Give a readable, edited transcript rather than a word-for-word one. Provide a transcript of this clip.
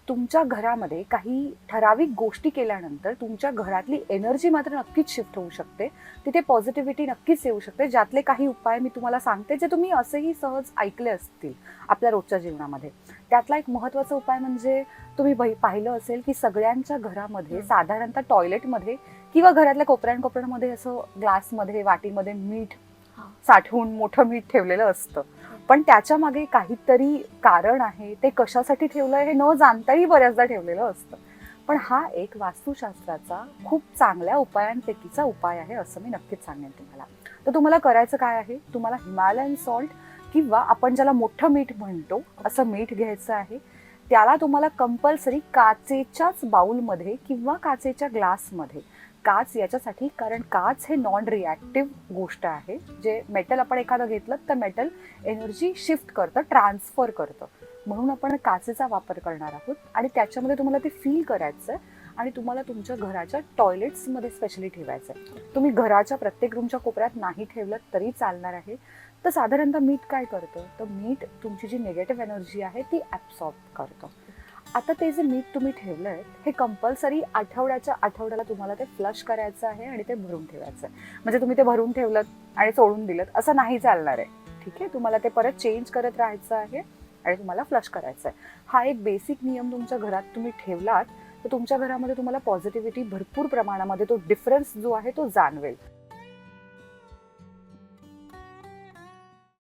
तुमच्या घरामध्ये काही ठराविक गोष्टी केल्यानंतर तुमच्या घरातली एनर्जी मात्र नक्कीच शिफ्ट होऊ शकते. तिथे पॉझिटिव्हिटी नक्कीच येऊ शकते. ज्यातले काही उपाय मी तुम्हाला सांगते, जे तुम्ही असेही सहज ऐकले असतील आपल्या रोजच्या जीवनामध्ये. त्यातला एक महत्त्वाचा उपाय म्हणजे तुम्ही पाहिलं असेल की सगळ्यांच्या घरामध्ये साधारणतः टॉयलेटमध्ये किंवा घरातल्या कोपऱ्यांमध्ये असं ग्लासमध्ये, वाटीमध्ये मीठ साठवून मोठं मीठ ठेवलेलं असतं. पण त्याच्या मागे काहीतरी कारण आहे. ते कशासाठी ठेवलंय हे न जाणताही बऱ्याचदा ठेवलेलं असतं. पण हा एक वास्तुशास्त्राचा खूप चांगल्या उपायांपैकीचा उपाय आहे, असं मी नक्कीच सांगेन तुम्हाला. तर तुम्हाला करायचं काय आहे, तुम्हाला हिमालयन सॉल्ट किंवा आपण ज्याला मोठं मीठ म्हणतो असं मीठ घ्यायचं आहे. त्याला तुम्हाला कंपल्सरी काचेच्याच बाउलमध्ये किंवा काचेच्या ग्लासमध्ये, काच याच्यासाठी कारण काच हे नॉन रिॲक्टिव्ह गोष्ट आहे. जे मेटल आपण एखादं घेतलं तर मेटल एनर्जी शिफ्ट करतं, ट्रान्सफर करतं. म्हणून आपण काचेचा वापर करणार आहोत आणि त्याच्यामध्ये तुम्हाला ते फील करायचं आहे आणि तुम्हाला तुमच्या घराच्या टॉयलेट्समध्ये स्पेशली ठेवायचं आहे. तुम्ही घराच्या प्रत्येक रूमच्या कोपऱ्यात नाही ठेवलं तरी चालणार आहे. तर साधारणतः मीठ काय करतं, तर मीठ तुमची जी निगेटिव्ह एनर्जी आहे ती ॲब्सॉर्ब करतं. आता ते जे मीठ तुम्ही ठेवलंय हे कंपल्सरी आठवड्याच्या आठवड्याला तुम्हाला ते फ्लश करायचं आहे आणि ते भरून ठेवायचं आहे. म्हणजे तुम्ही ते भरून ठेवलं आणि सोडून दिलं असं नाही चालणार आहे. ठीक आहे, तुम्हाला ते परत चेंज करत राहायचं आहे आणि तुम्हाला फ्लश करायचं आहे. हा एक बेसिक नियम तुमच्या घरात तुम्ही ठेवलात तर तुमच्या घरामध्ये तुम्हाला पॉझिटिव्हिटी भरपूर प्रमाणामध्ये, तो डिफरन्स जो आहे तो जाणवेल.